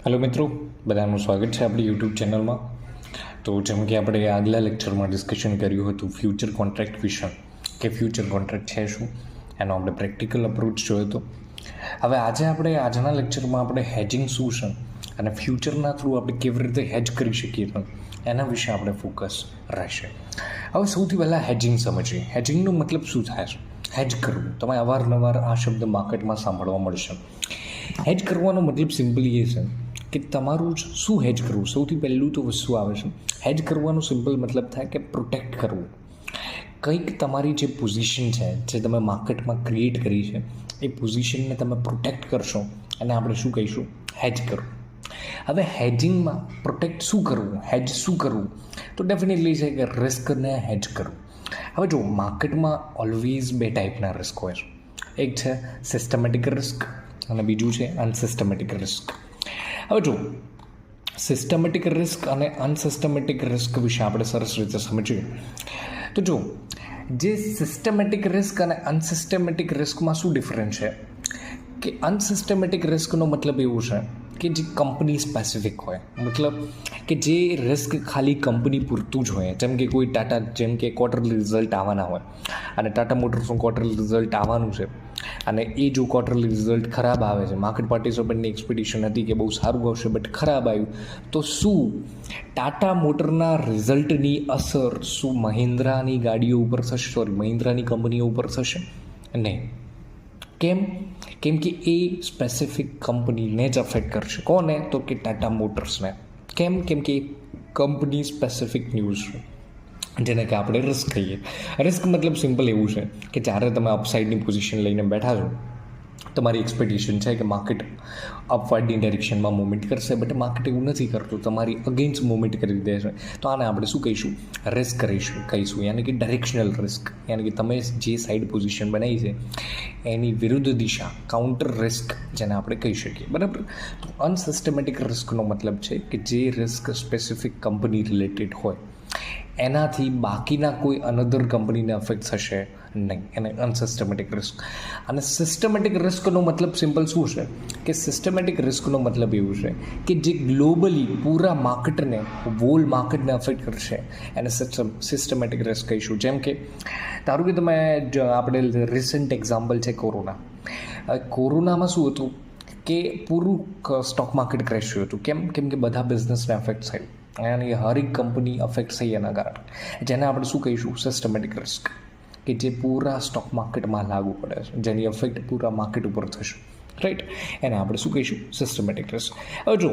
Hello મિત્રો, બધાનું સ્વાગત છે આપણી યુટ્યુબ ચેનલમાં. તો જેમ કે આપણે આગલા લેક્ચરમાં ડિસ્કશન કર્યું હતું ફ્યુચર કોન્ટ્રાક્ટ વિશે, કે ફ્યુચર કોન્ટ્રાક્ટ છે શું, એનો આપણે પ્રેક્ટિકલ અપ્રોચ જોયો હતો. હવે આજના લેક્ચરમાં આપણે હેજિંગ શું છે અને ફ્યુચરના થ્રુ આપણે કેવી રીતે હેજ કરી શકીએ તો એના વિશે આપણે ફોકસ રહેશે. હવે સૌથી પહેલાં હેજિંગ સમજીએ. હેજિંગનો મતલબ શું થાય છે? હેજ કરવું. તમે અવારનવાર આ શબ્દ માર્કેટમાં સાંભળવા મળશે. હેજ કરવાનો મતલબ સિમ્પલી એ છે કે તમારું શું હેજ કરવું. સૌથી પહેલું તો વસ્તુ આવે છે, હેજ કરવાનો સિમ્પલ મતલબ થાય કે પ્રોટેક્ટ કરવું. કંઈક તમારી જે પોઝિશન છે, જે તમે માર્કેટમાં ક્રિએટ કરી છે, એ પોઝિશનને તમે પ્રોટેક્ટ કરશો અને આપણે શું કહીશું? હેજ કરવું. હવે હેજિંગમાં પ્રોટેક્ટ શું કરવું, હેજ શું કરવું, તો ડેફિનેટલી છે કે રિસ્કને હેજ કરવું. હવે જો માર્કેટમાં ઓલવેઝ બે ટાઈપના રિસ્ક હોય છે. એક છે સિસ્ટમેટિક રિસ્ક અને બીજું છે અનસિસ્ટમેટિક રિસ્ક. હવે જો સિસ્ટમેટિક રિસ્ક અને અનસિસ્ટમેટિક રિસ્ક વિશે આપણે સરસ રીતે સમજીએ તો જો જે સિસ્ટમેટિક રિસ્ક અને અનસિસ્ટમેટિક રિસ્કમાં શું ડિફરન્સ છે કે અનસિસ્ટમેટિક રિસ્કનો મતલબ એવું છે કે જે કંપની સ્પેસિફિક હોય, મતલબ કે જે રિસ્ક ખાલી કંપની પૂરતું જ હોય. જેમ કે કોઈ ટાટા, જેમ કે ક્વાર્ટરલી રિઝલ્ટ આવવાના હોય અને ટાટા મોટર્સનું ક્વાર્ટરલી રિઝલ્ટ આવવાનું છે અને એ જો ક્વાર્ટરલી રિઝલ્ટ ખરાબ આવે છે, માર્કેટ પાર્ટિસિપન્ટની એક્સપેક્ટેશન હતી કે બહુ સારું આવશે બટ ખરાબ આવ્યું, તો શું ટાટા મોટરના રિઝલ્ટની અસર શું મહિન્દ્રાની ગાડીઓ ઉપર થશે, મહિન્દ્રાની કંપનીઓ ઉપર થશે? નહીં. કેમ કે એ સ્પેસિફિક કંપનીને જ અફેક્ટ કરશે. કોને? તો કે ટાટા મોટર્સને. કેમ કે કંપની સ્પેસિફિક ન્યૂઝ છે, જેને કે આપણે રિસ્ક કહીએ. રિસ્ક મતલબ સિમ્પલ એવું છે કે જ્યારે તમે અપસાઇડની પોઝિશન લઈને બેઠા છો, તમારી એક્સપેક્ટેશન છે કે માર્કેટ અપવર્ડની ડાયરેક્શનમાં મૂવમેન્ટ કરશે, બટ માર્કેટ એવું નથી કરતું, તમારી અગેન્સ્ટ મૂવમેન્ટ કરી દે છે. તો આને આપણે શું કહીશું? રિસ્ક કહીશું, યાની કે ડાયરેક્શનલ રિસ્ક. યાની કે તમે જે સાઈડ પોઝિશન બનાવી છે એની વિરુદ્ધ દિશા, કાઉન્ટર રિસ્ક જેને આપણે કહી શકીએ, બરાબર. તો અનસિસ્ટમેટિક રિસ્કનો મતલબ છે કે જે રિસ્ક સ્પેસિફિક કંપની રિલેટેડ હોય, એનાથી બાકીના કોઈ અનધર કંપનીને અફેક્ટ થશે નહીં, એને અનસિસ્ટમેટિક રિસ્ક. અને સિસ્ટમેટિક રિસ્કનો મતલબ સિમ્પલ શું છે કે સિસ્ટમેટિક રિસ્કનો મતલબ એવું છે કે જે ગ્લોબલી પૂરા માર્કેટને, વોલ માર્કેટને અફેક્ટ કરશે, એને સિસ્ટમેટિક રિસ્ક કહીશું. જેમ કે ધારો કે આપણે રિસન્ટ એક્ઝામ્પલ છે કોરોના. કોરોનામાં શું હતું કે પૂરું સ્ટોક માર્કેટ ક્રેશ થયું હતું. કેમ કે બધા બિઝનેસને અફેક્ટ થયું અને હર એક કંપની અફેક્ટ થઈ એના કારણે, જેને આપણે શું કહીશું? સિસ્ટમેટિક રિસ્ક, કે જે પૂરા સ્ટોક માર્કેટમાં લાગુ પડે છે, જેની અફેક્ટ પૂરા માર્કેટ ઉપર થશે, રાઈટ. એને આપણે શું કહીશું? Systematic risk. હવે જો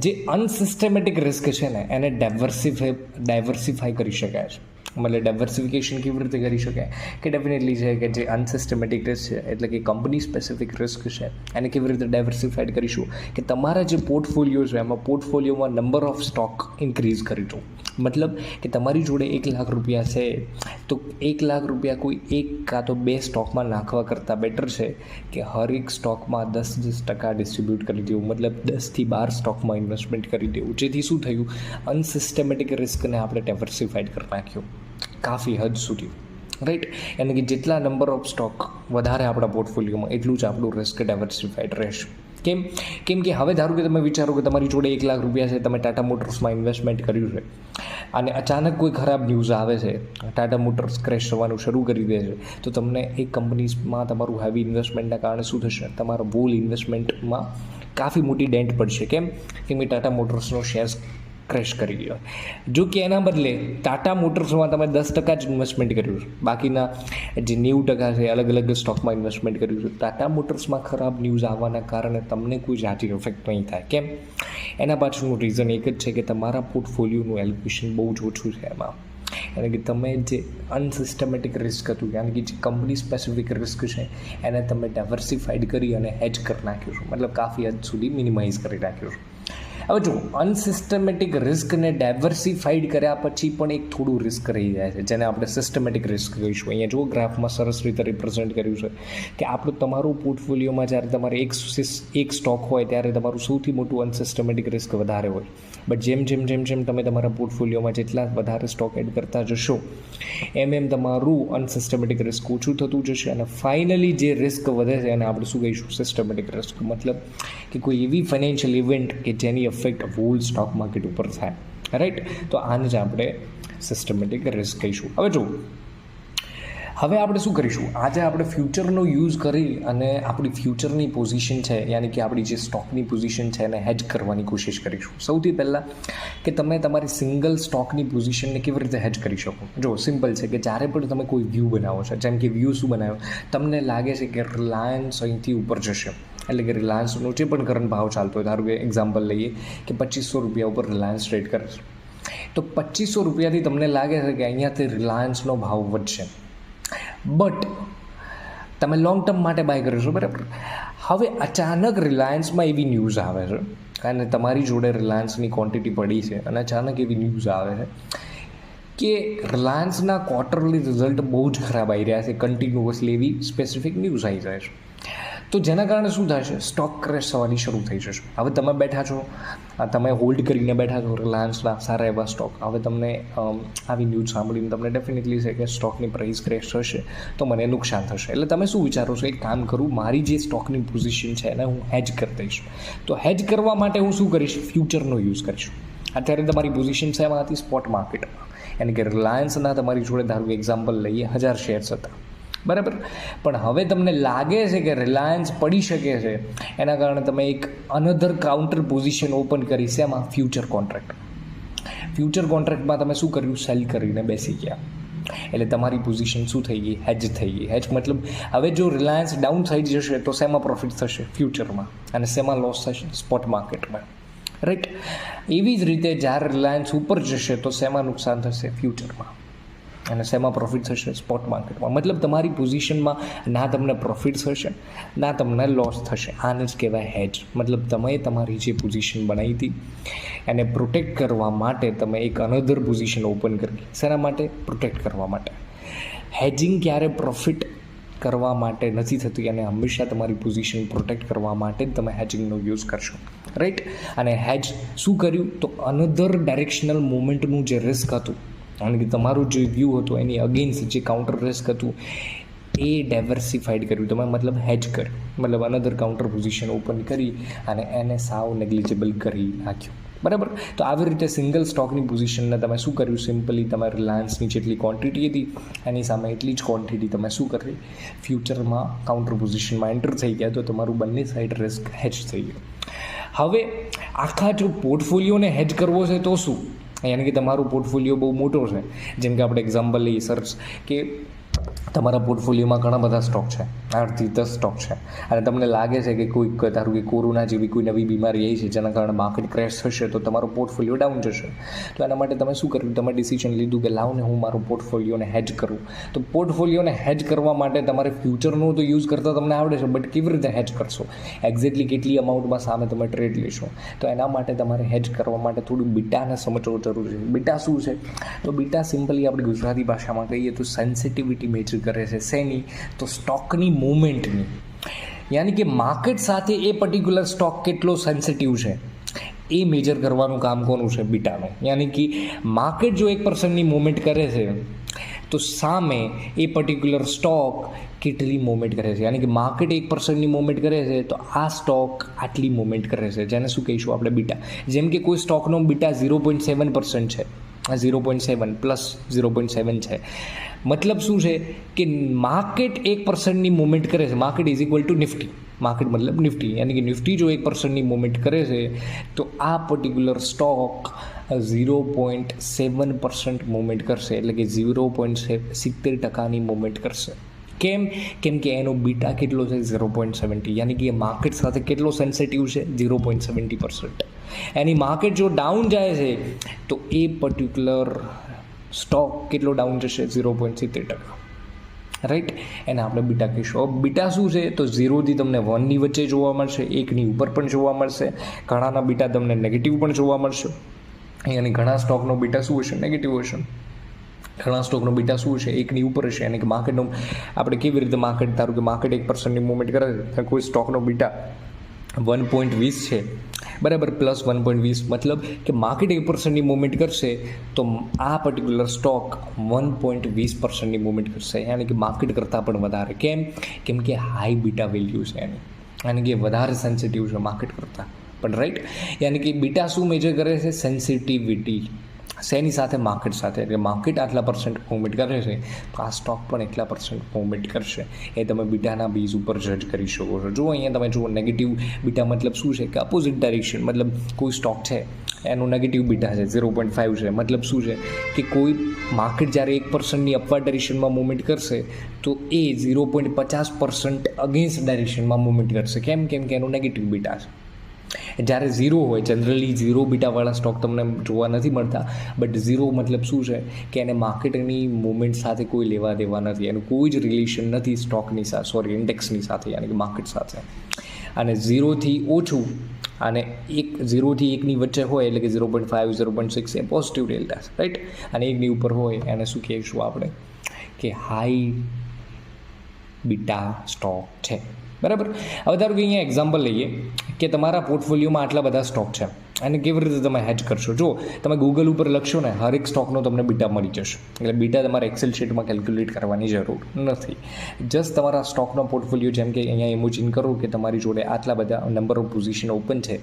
જે અનસિસ્ટમેટિક રિસ્ક છે ને, એને ડાયવર્સિફાઈ કરી શકાય છે. મતલબ ડાયવર્સિફિકેશન કેવી રીતે કરી શકાય કે ડેફિનેટલી છે કે જે અનસિસ્ટમેટિક રિસ્ક છે, એટલે કે કંપની સ્પેસિફિક રિસ્ક છે, એને કેવી રીતે ડાયવર્સિફાઈડ કરીશું કે તમારા જે પોર્ટફોલિયો છે એમાં પોર્ટફોલિયોમાં નંબર ઓફ સ્ટોક ઇન્ક્રીઝ કરી દો. મતલબ કે તમારી જોડે 1 લાખ રૂપિયા છે તો 1 લાખ રૂપિયા કોઈ એક કાં તો 2 સ્ટોકમાં નાખવા કરતાં બેટર છે કે હર એક સ્ટોકમાં 10% ડિસ્ટ્રીબ્યુટ કરી દેવું. મતલબ 10થી 12 સ્ટોકમાં ઇન્વેસ્ટમેન્ટ કરી દેવું, જેથી શું થયું? અનસિસ્ટમેટિક રિસ્કને આપણે ડાયવર્સિફાઈડ કરી નાખ્યું કાફી હદ સુધી, રાઈટ. એટલે કે જેટલા નંબર ઓફ સ્ટોક વધારે આપણા પોર્ટફોલિયોમાં, એટલું જ આપણું રિસ્ક ડાયવર્સિફાઈડ રહેશે. કેમ કે હવે ધારો કે તમે વિચારો કે તમારી જોડે 1 લાખ રૂપિયા છે, તમે ટાટા મોટર્સમાં ઇન્વેસ્ટમેન્ટ કર્યું છે અને અચાનક કોઈ ખરાબ ન્યૂઝ આવે છે, ટાટા મોટર્સ ક્રેશ થવાનું શરૂ કરી દે છે, તો તમને એ કંપનીઝમાં તમારું હેવી ઇન્વેસ્ટમેન્ટના કારણે શું થશે? તમારા વોલ ઇન્વેસ્ટમેન્ટમાં કાફી મોટી ડેન્ટ પડશે. કેમ કે ટાટા મોટર્સનો શેર્સ ક્રેશ કરી ગયો. જો કે એના બદલે ટાટા મોટર્સમાં તમે 10% જ ઇન્વેસ્ટમેન્ટ કર્યું છે, બાકીના જે 90% છે અલગ અલગ સ્ટોકમાં ઇન્વેસ્ટમેન્ટ કર્યું છે. ટાટા મોટર્સમાં ખરાબ ન્યૂઝ આવવાના કારણે તમને કોઈ જાજી ઇફેક્ટ નહીં થાય. કેમ? એના પાછળનું રીઝન એક જ છે કે તમારા પોર્ટફોલિયોનું એલોકેશન બહુ જ ઓછું છે એમાં. એટલે કે તમે જે અનસિસ્ટમેટિક રિસ્ક હતું, યાની કે જે કંપની સ્પેસિફિક રિસ્ક છે, એને તમે ડાયવર્સિફાઈડ કરી અને હેજ કરી નાખ્યું છે, મતલબ કાફી હદ સુધી મિનિમાઇઝ કરી નાખ્યું છે. હવે જો અનસિસ્ટમેટિક રિસ્કને ડાયવર્સિફાઈડ કર્યા પછી પણ એક થોડું રિસ્ક રહી જાય છે, જેને આપણે સિસ્ટમેટિક રિસ્ક કહીશું. અહીંયા જો ગ્રાફમાં સરસ રીતે રિપ્રેઝેન્ટ કર્યું છે કે આપણું તમારું પોર્ટફોલિયોમાં જ્યારે તમારે એક સ્ટોક હોય ત્યારે તમારું સૌથી મોટું અનસિસ્ટમેટિક રિસ્ક વધારે હોય. બટ જેમ તમે તમારા પોર્ટફોલિયોમાં જેટલા વધારે સ્ટોક એડ કરતા જશો એમ તમારું અનસિસ્ટમેટિક રિસ્ક ઓછું થતું જશે, અને ફાઇનલી જે રિસ્ક વધે છે એને આપણે શું કહીશું? Systematic risk. મતલબ કે કોઈ એવી ફાઇનાન્શિયલ ઇવેન્ટ કે જેની અફેક્ટ હોલ સ્ટોક માર્કેટ ઉપર થાય, રાઈટ? તો આને જ આપણે સિસ્ટમેટિક રિસ્ક કહીશું. હવે આપણે શું કરીશું? આજે આપણે ફ્યુચરનો યુઝ કરી અને આપણી ફ્યુચરની પોઝિશન છે, યાની કે આપણી જે સ્ટોકની પોઝિશન છે એને હેજ કરવાની કોશિશ કરીશું. સૌથી પહેલાં કે તમે તમારી સિંગલ સ્ટોકની પોઝિશનને કેવી રીતે હેજ કરી શકો? જો સિમ્પલ છે કે જ્યારે પણ તમે કોઈ વ્યૂ બનાવો છો, જેમ કે વ્યૂ શું બનાવ્યો, તમને લાગે છે કે રિલાયન્સ અહીંથી ઉપર જશે, એટલે કે રિલાયન્સનો જે પણ કરંટ ભાવ ચાલતો હોય, ધારો કે એક્ઝામ્પલ લઈએ કે 2500 રૂપિયા ઉપર રિલાયન્સ ટ્રેડ કરે છે, તો 2500 રૂપિયાથી તમને લાગે છે કે અહીંયાથી રિલાયન્સનો ભાવ વધશે, બટ તમે લોંગ ટર્મ માટે બાય કરીશો, બરાબર? હવે અચાનક રિલાયન્સમાં એવી ન્યૂઝ આવે છે અને તમારી જોડે રિલાયન્સની ક્વોન્ટિટી પડી છે અને અચાનક એવી ન્યૂઝ આવે છે કે રિલાયન્સના ક્વાર્ટરલી રિઝલ્ટ બહુ જ ખરાબ આવી રહ્યા છે, કન્ટિન્યુઅસલી એવી સ્પેસિફિક ન્યૂઝ આવી જાય છે. તો જેના કારણે શું થશે? સ્ટોક ક્રેશ થવાની શરૂ થઈ જશે. હવે તમે બેઠા છો, તમે હોલ્ડ કરીને બેઠા છો રિલાયન્સના સારા એવા સ્ટોક. હવે તમને આવી ન્યૂઝ સાંભળીને તમને ડેફિનેટલી છે કે સ્ટોકની પ્રાઇસ ક્રેશ થશે તો મને નુકસાન થશે. એટલે તમે શું વિચારો છો? એક કામ કરું, મારી જે સ્ટોકની પોઝિશન છે એને હું હેજ કરી દઈશ. તો હેજ કરવા માટે હું શું કરીશ? ફ્યુચરનો યુઝ કરીશ. અત્યારે તમારી પોઝિશન છે એમાં હતી સ્પોટ માર્કેટમાં, યાની કે રિલાયન્સના તમારી જોડે ધારો એક્ઝામ્પલ લઈએ 1000 શેર્સ હતા, બરાબર? પણ હવે તમને લાગે છે કે રિલાયન્સ પડી શકે છે, એના કારણે તમે એક અનધર કાઉન્ટર પોઝિશન ઓપન કરી છે એમાં ફ્યુચર કોન્ટ્રાક્ટમાં તમે શું કર્યું? સેલ કરીને બેસી ગયા. એટલે તમારી પોઝિશન શું થઈ ગઈ? હેજ થઈ ગઈ. હેજ મતલબ હવે જો રિલાયન્સ ડાઉન થઈ જશે તો શેમાં પ્રોફિટ થશે? ફ્યુચરમાં. અને શેમાં લોસ થશે? સ્પોટ માર્કેટમાં, રાઈટ? એવી જ રીતે જ્યારે રિલાયન્સ ઉપર જશે તો શેમાં નુકસાન થશે? ફ્યુચરમાં. અને શેમાં પ્રોફિટ થશે? સ્પોટ માર્કેટમાં. મતલબ તમારી પોઝિશનમાં ના તમને પ્રોફિટ થશે ના તમને લોસ થશે. આને જ કહેવાય હેજ. મતલબ તમે તમારી જે પોઝિશન બનાવી હતી એને પ્રોટેક્ટ કરવા માટે તમે એક અનધર પોઝિશન ઓપન કરી. શેના માટે? પ્રોટેક્ટ કરવા માટે. હેજિંગ ક્યારે પ્રોફિટ કરવા માટે નથી થતું, અને હંમેશા તમારી પોઝિશન પ્રોટેક્ટ કરવા માટે જ તમે હેજિંગનો યુઝ કરશો, રાઈટ? અને હેજ શું કર્યું? તો અનધર ડાયરેક્શનલ મૂવમેન્ટનું જે રિસ્ક હતું, કારણ કે તમારું જે વ્યૂ હતું એની અગેન્સ્ટ જે કાઉન્ટર રિસ્ક હતું એ ડાયવર્સિફાઈડ કર્યું તમે, મતલબ હેજ કર્યું, મતલબ અનધર કાઉન્ટર પોઝિશન ઓપન કરી અને એને સાવ નેગ્લિજેબલ કરી નાખ્યું, બરાબર? તો આવી રીતે સિંગલ સ્ટોકની પોઝિશનને તમે શું કર્યું? સિમ્પલી તમે રિલાયન્સની જેટલી ક્વોન્ટિટી હતી એની સામે એટલી જ ક્વોન્ટિટી તમે શું કરી? ફ્યુચરમાં કાઉન્ટર પોઝિશનમાં એન્ટર થઈ ગયા, તો તમારું બંને સાઈડ રિસ્ક હેજ થઈ ગયું. હવે આખા જો પોર્ટફોલિયોને હેજ કરવો છે તો શું? યાની કે તમારું પોર્ટફોલિયો બહુ મોટો છે, જેમ કે આપણે એક્ઝામ્પલ લઈએ સર્ચ કે તમારા પોર્ટફોલિયોમાં ઘણા બધા સ્ટોક છે, 8 થી 10 સ્ટોક છે, અને તમને લાગે છે કે કોઈ ધારો કે કોરોના જેવી કોઈ નવી બીમારી આવી છે જેના કારણે માર્કેટ ક્રેશ થશે તો તમારો પોર્ટફોલિયો ડાઉન જશે. તો એના માટે તમે શું કર્યું? તમે ડિસિઝન લીધું કે લાવને હું મારો પોર્ટફોલિયોને હેજ કરું. તો પોર્ટફોલિયોને હેજ કરવા માટે તમારે ફ્યુચરનો તો યુઝ કરતા તમને આવડે છે, બટ કેવી રીતે હેજ કરશો? એક્ઝેક્ટલી કેટલી અમાઉન્ટમાં સામે તમે ટ્રેડ લેશો? તો એના માટે તમારે હેજ કરવા માટે થોડું બીટાને સમજવું જરૂરી છે. બીટા શું છે? તો બીટા સિમ્પલી આપણી ગુજરાતી ભાષામાં કહીએ તો સેન્સિટિવિટી મેજર કરે છે. શેની? તો સ્ટોકની મૂવમેન્ટની. યાની કે માર્કેટ સાથે એ પર્ટિક્યુલર સ્ટોક કેટલો સેન્સિટિવ છે એ મેજર કરવાનું કામ કોનું છે? બીટાનું. યાની કે માર્કેટ જો 1% મૂવમેન્ટ કરે છે તો સામે એ પર્ટિક્યુલર સ્ટોક કેટલી મૂવમેન્ટ કરે છે. યાની કે માર્કેટ 1% મૂવમેન્ટ કરે છે તો આ સ્ટોક આટલી મૂવમેન્ટ કરે છે, જેને શું કહીશું આપણે? બીટા. જેમ કે કોઈ સ્ટોકનો બીટા 0.7% છે, 0.7 પ્લસ 0.7 છે. મતલબ શું છે કે માર્કેટ 1%ની મૂવમેન્ટ કરે છે. Market is equal to Nifty. Market મતલબ નિફ્ટી, યાની કે નિફ્ટી જો 1%ની મૂવમેન્ટ કરે છે તો આ પર્ટિક્યુલર સ્ટોક 0.7% મૂવમેન્ટ કરશે, એટલે કે 0.70%ની મૂવમેન્ટ કરશે. કેમ કે એનો બીટા કેટલો છે? 0.70. યાની કે માર્કેટ સાથે કેટલો સેન્સિટિવ છે? 0.70%. એની માર્કેટ જો ડાઉન જાય છે તો એ પર્ટિક્યુલર સ્ટોક કેટલો ડાઉન જશે? 0.70%. રાઈટ, એને આપણે બીટા કહીશું. બીટા શું છે તો 0થી તમને 1ની વચ્ચે જોવા મળશે, 1ની ઉપર પણ જોવા મળશે, ઘણાના બીટા તમને નેગેટિવ પણ જોવા મળશે. યાની ઘણા સ્ટોકનો બીટા શું હશે? નેગેટિવ હશે. ઘણા સ્ટોકનો બીટા શું છે? 1ની ઉપર હશે. યાની કે માર્કેટનો આપણે કેવી રીતે માર્કેટ, ધારો કે માર્કેટ 1%ની મૂવમેન્ટ કરે છે, કોઈ સ્ટોકનો બીટા 1.20 છે, બરાબર, પ્લસ 1.20, મતલબ કે માર્કેટ 1%ની મૂવમેન્ટ કરશે તો આ પર્ટિક્યુલર સ્ટોક 1.20%ની મૂવમેન્ટ કરશે, યાની કે માર્કેટ કરતાં પણ વધારે. કેમ કે હાઈ બીટા વેલ્યુ છે એની, યાની કે વધારે સેન્સિટિવ છે માર્કેટ કરતાં પણ, રાઈટ. યાની કે બીટા શું મેજર કરે છે? સેન્સિટિવિટી. શેની સાથે? માર્કેટ સાથે. એટલે માર્કેટ આટલા % મૂવમેન્ટ કરે છે તો આ સ્ટોક પણ એટલા % મૂવમેન્ટ કરશે. એ તમે બીટાના બેઝ ઉપર જજ કરી શકો છો. જો અહીંયા તમે જુઓ નેગેટિવ બીટા મતલબ શું છે કે અપોઝિટ ડાયરેક્શન, મતલબ કોઈ સ્ટોક છે એનું નેગેટિવ બીટા છે 0.5 છે, મતલબ શું છે કે કોઈ માર્કેટ જ્યારે 1%ની અપવર્ડ ડાયરેક્શનમાં મૂવમેન્ટ કરશે તો એ 0.50% અગેન્સ્ટ ડાયરેક્શનમાં મૂવમેન્ટ કરશે. કેમ કે એનું નેગેટિવ બીટા છે. જ્યારે 0 હોય, જનરલી 0 બીટાવાળા સ્ટોક તમને જોવા નથી મળતા, બટ 0 મતલબ શું છે કે એને માર્કેટની મૂવમેન્ટ સાથે કોઈ લેવા દેવા નથી, એનું કોઈ જ રિલેશન નથી સ્ટોકની સાથે, ઇન્ડેક્સની સાથે, યાની કે માર્કેટ સાથે. અને 0થી ઓછું અને 0થી 1ની વચ્ચે હોય એટલે કે 0.5, 0.6 એ પોઝિટિવ ડેલ્ટા છે, રાઈટ. અને 1ની ઉપર હોય એને શું કહીશું આપણે? કે હાઈ બીટા સ્ટોક છે, બરાબર. હવે ધારો કે અહીંયા એક્ઝામ્પલ લઈએ કે તમારા પોર્ટફોલિયોમાં આટલા બધા સ્ટોક છે અને કેવી રીતે તમે હેજ કરશો. જો તમે ગૂગલ ઉપર લખશો ને, હરેક સ્ટોકનો તમને બીટા મળી જશે. એટલે બીટા તમારે એક્સેલ શીટમાં કેલ્ક્યુલેટ કરવાની જરૂર નથી. જસ્ટ તમારા સ્ટોકનો પોર્ટફોલિયો, જેમ કે અહીંયા ઇમેજિન કરો કે તમારી જોડે આટલા બધા નંબર ઓફ પોઝિશન ઓપન છે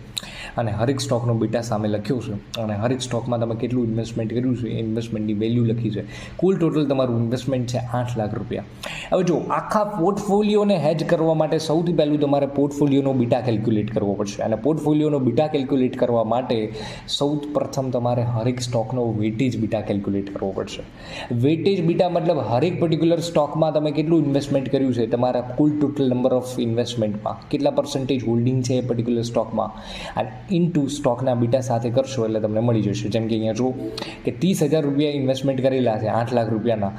અને હરેક સ્ટોકનો બીટા સામે લખ્યો છે અને હરેક સ્ટોકમાં તમે કેટલું ઇન્વેસ્ટમેન્ટ કર્યું છે, ઇન્વેસ્ટમેન્ટની વેલ્યુ લખી છે. કુલ ટોટલ તમારું ઇન્વેસ્ટમેન્ટ છે 8 લાખ રૂપિયા. હવે જો આખા પોર્ટફોલિયોને હેજ કરવા માટે સૌથી પહેલું તમારે પોર્ટફોલિયોનો બીટા કેલ્ક્યુલેટ કરવો પડશે. અને પોર્ટફોલિયોનો બીટા કેલ્ક્યુલેટ કરવા માટે સૌથી પ્રથમ તમારે હરેક સ્ટોકનો વેટેજ બીટા કેલ્ક્યુલેટ કરવો પડશે. વેટેજ બીટા મતલબ હરેક પર્ટિક્યુલર સ્ટોકમાં તમે કેટલું ઇન્વેસ્ટમેન્ટ કર્યું છે, તમારા કુલ ટોટલ નંબર ઓફ ઇન્વેસ્ટમેન્ટમાં કેટલા % હોલ્ડિંગ છે એ પર્ટિક્યુલર સ્ટોકમાં, અને ઇન્ટુ સ્ટોકના બીટા સાથે કરશો એટલે તમને મળી જશે. જેમ કે અહીંયા જો કે 30,000 રૂપિયા ઇન્વેસ્ટમેન્ટ કરેલા છે 8 લાખ રૂપિયાના,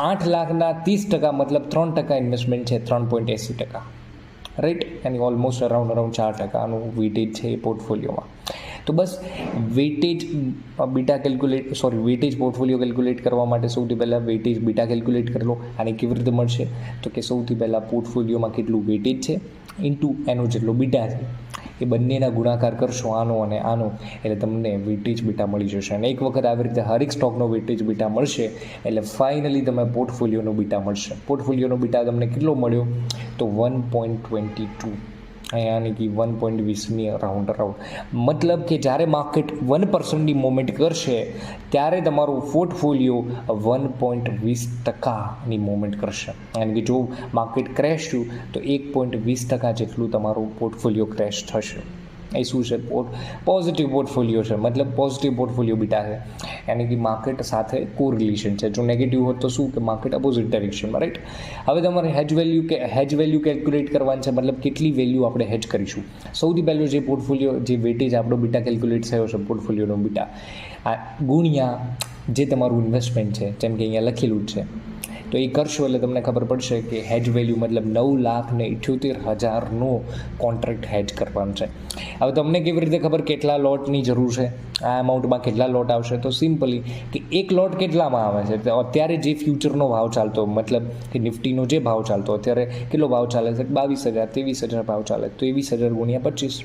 8 લાખના 30% મતલબ 3% ઇન્વેસ્ટમેન્ટ છે 3.80%, રાઈટ. એની ઓલમોસ્ટ અરાઉન્ડ 4%નું વેટેજ છે એ પોર્ટફોલિયોમાં. તો બસ વેટેજ વેટેજ પોર્ટફોલિયો કેલ્ક્યુલેટ કરવા માટે સૌથી પહેલાં વેટેજ બીટા કેલ્ક્યુલેટ કરી લો. અને કેવી રીતે મળશે તો કે સૌથી પહેલાં પોર્ટફોલિયોમાં કેટલું વેટેજ છે ઇન્ટુ એનો જેટલો બીટા છે એ બંનેના ગુણાકાર કરશો, આનો અને આનો, એટલે તમને વેટેજ બીટા મળી જશે. અને એક વખત આવી રીતે હરેક સ્ટોકનો વેટેજ બીટા મળશે એટલે ફાઇનલી તમે પોર્ટફોલિયોનો બીટા મળશે. પોર્ટફોલિયોનો બીટા તમને કેટલો મળ્યો તો 1.22, યાની કે 1.20ની અરાઉન્ડ. મતલબ કે જ્યારે માર્કેટ 1%ની મૂવમેન્ટ કરશે ત્યારે તમારું પોર્ટફોલિયો 1.20%ની મૂવમેન્ટ કરશે. યાની કે જો માર્કેટ ક્રેશ થયું તો 1.20% જેટલું તમારું પોર્ટફોલિયો ક્રેશ થશે. એ શું છે? પોઝિટિવ પોર્ટફોલિયો છે, મતલબ પોઝિટિવ પોર્ટફોલિયો બીટા છે, યાની કે માર્કેટ સાથે કોરિલેશન છે. જો નેગેટિવ હોત તો શું કે માર્કેટ અપોઝિટ ડાયરેક્શનમાં, રાઈટ. હવે તમારે હેજ વેલ્યુ કેલ્ક્યુલેટ કરવાની છે, મતલબ કેટલી વેલ્યુ આપણે હેજ કરીશું. સૌથી પહેલું જે પોર્ટફોલિયો જે વેટેજ આપણો બીટા કેલ્ક્યુલેટ થયો છે પોર્ટફોલિયોનો બીટા, આ ગુણ્યા જે તમારું ઇન્વેસ્ટમેન્ટ છે, જેમ કે અહીંયા લખેલું જ છે, તો એ કરશો એટલે તમને ખબર પડશે કે હેજ વેલ્યુ મતલબ 9,78,000નો કોન્ટ્રાક્ટ હેજ કરવાનું છે. હવે તમને કેવી રીતે ખબર કેટલા લોટની જરૂર છે, આ અમાઉન્ટમાં કેટલા લોટ આવશે? તો સિમ્પલી કે એક લોટ કેટલામાં આવે છે, તો અત્યારે જે ફ્યુચરનો ભાવ ચાલતો, મતલબ કે નિફ્ટીનો જે ભાવ ચાલતો અત્યારે કેટલો ભાવ ચાલે છે? 22,000, 23,000 ભાવ ચાલે. તો 23,000 ગુણ્યા 25,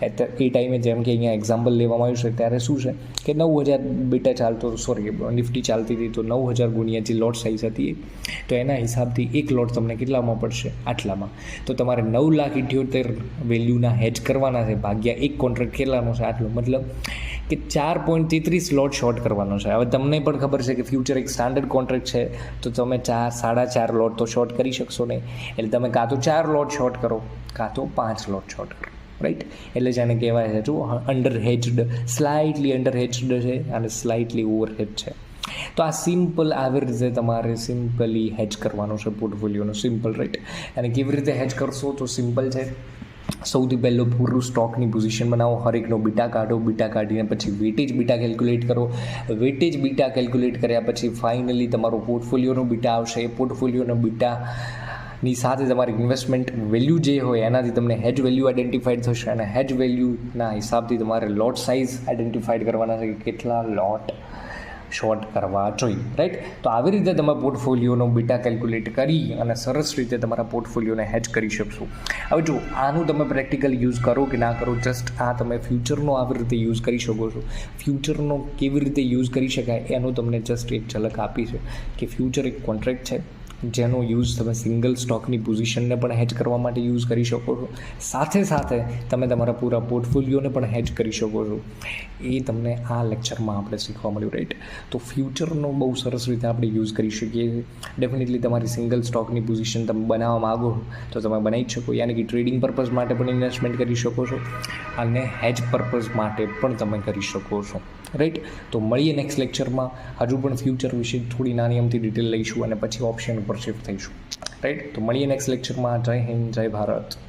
એ ટાઈમે જેમ કે અહીંયા એક્ઝામ્પલ લેવામાં આવ્યું છે ત્યારે શું છે કે 9,000 બીટા ચાલતો, નિફ્ટી ચાલતી હતી, તો 9,000 ગુણ્યા જે લોટ સાઇઝ હતી તો એના હિસાબથી એક લોટ તમને કેટલામાં પડશે? આટલામાં. તો તમારે 9,78,000 વેલ્યુના હેજ કરવાના છે, ભાગ્યા એક કોન્ટ્રાક્ટ કેટલાનો છે? આટલો. મતલબ કે 4.33 લોટ શોર્ટ કરવાનો છે. હવે તમને પણ ખબર છે કે ફ્યુચર એક સ્ટાન્ડર્ડ કોન્ટ્રાક્ટ છે, તો તમે 4.5 લોટ તો શોર્ટ કરી શકશો નહીં, એટલે તમે કાં તો 4 લોટ શોર્ટ કરો કાં તો 5 લોટ શોર્ટ કરો, રાઈટ. એટલે જેને કહેવાય છે જો અંડર હેજ્ડ, સ્લાઇટલી અંડર હેજ્ડ છે અને સ્લાઇટલી ઓવર હેજ છે. તો આ સિમ્પલ આવી રીતે તમારે સિમ્પલી હેજ કરવાનો છે પોર્ટફોલિયોનો, સિમ્પલ, રાઈટ. અને કેવી રીતે હેજ કરશો તો સિમ્પલ છે. સૌથી પહેલો પૂરું સ્ટોકની પોઝિશન બનાવો, હરેકનો બીટા કાઢો, બીટા કાઢીને પછી વેટેજ બીટા કેલ્ક્યુલેટ કરો, વેટેજ બીટા કેલ્ક્યુલેટ કર્યા પછી ફાઇનલી તમારો પોર્ટફોલિયોનો બીટા આવશે. એ પોર્ટફોલિયોનો બીટાની સાથે તમારી ઇન્વેસ્ટમેન્ટ વેલ્યુ જે હોય એનાથી તમને હેજ વેલ્યુ આઈડેન્ટિફાઈડ થશે અને હેજ વેલ્યુના હિસાબથી તમારે લોટ સાઇઝ આઈડેન્ટિફાઈડ કરવાના છે કે કેટલા લોટ શોર્ટ કરવા જોઈએ, રાઈટ. તો આવી રીતે તમે પોર્ટફોલિયોનો બીટા કેલ્ક્યુલેટ કરી અને સરસ રીતે તમારા પોર્ટફોલિયોને હેજ કરી શકશો. હવે જો આનું તમે પ્રેક્ટિકલ યુઝ કરો કે ના કરો, જસ્ટ આ તમે ફ્યુચરનો આવી રીતે યુઝ કરી શકો છો. ફ્યુચરનો કેવી રીતે યુઝ કરી શકાય એનું તમને જસ્ટ એક ઝલક આપી છે કે ફ્યુચર એક કોન્ટ્રાક્ટ છે જેનો યુઝ તમે સિંગલ સ્ટોકની પોઝિશનને પણ હેજ કરવા માટે યુઝ કરી શકો છો. સાથે સાથે તમે તમારા પૂરા પોર્ટફોલિયોને પણ હેજ કરી શકો છો. એ તમને આ લેક્ચરમાં આપણે શીખવા મળ્યું, રાઈટ. તો ફ્યુચરનો બહુ સરસ રીતે આપણે યુઝ કરી શકીએ છીએ. ડેફિનેટલી તમારી સિંગલ સ્ટોકની પોઝિશન તમે બનાવવા માગો તો તમે બનાવી જ શકો, યાની કે ટ્રેડિંગ પર્પઝ માટે પણ ઇન્વેસ્ટમેન્ટ કરી શકો છો અને હેજ પર્પઝ માટે પણ તમે કરી શકો છો, રાઈટ. તો મળીએ નેક્સ્ટ લેક્ચરમાં. હજુ પણ ફ્યુચર વિશે થોડી નાની અમથી ડિટેલ લઈશું અને પછી ઓપ્શન ઉપર શિફ્ટ થઈશું, રાઈટ. તો મળીએ નેક્સ્ટ લેક્ચરમાં. જય હિન્દ, જય ભારત.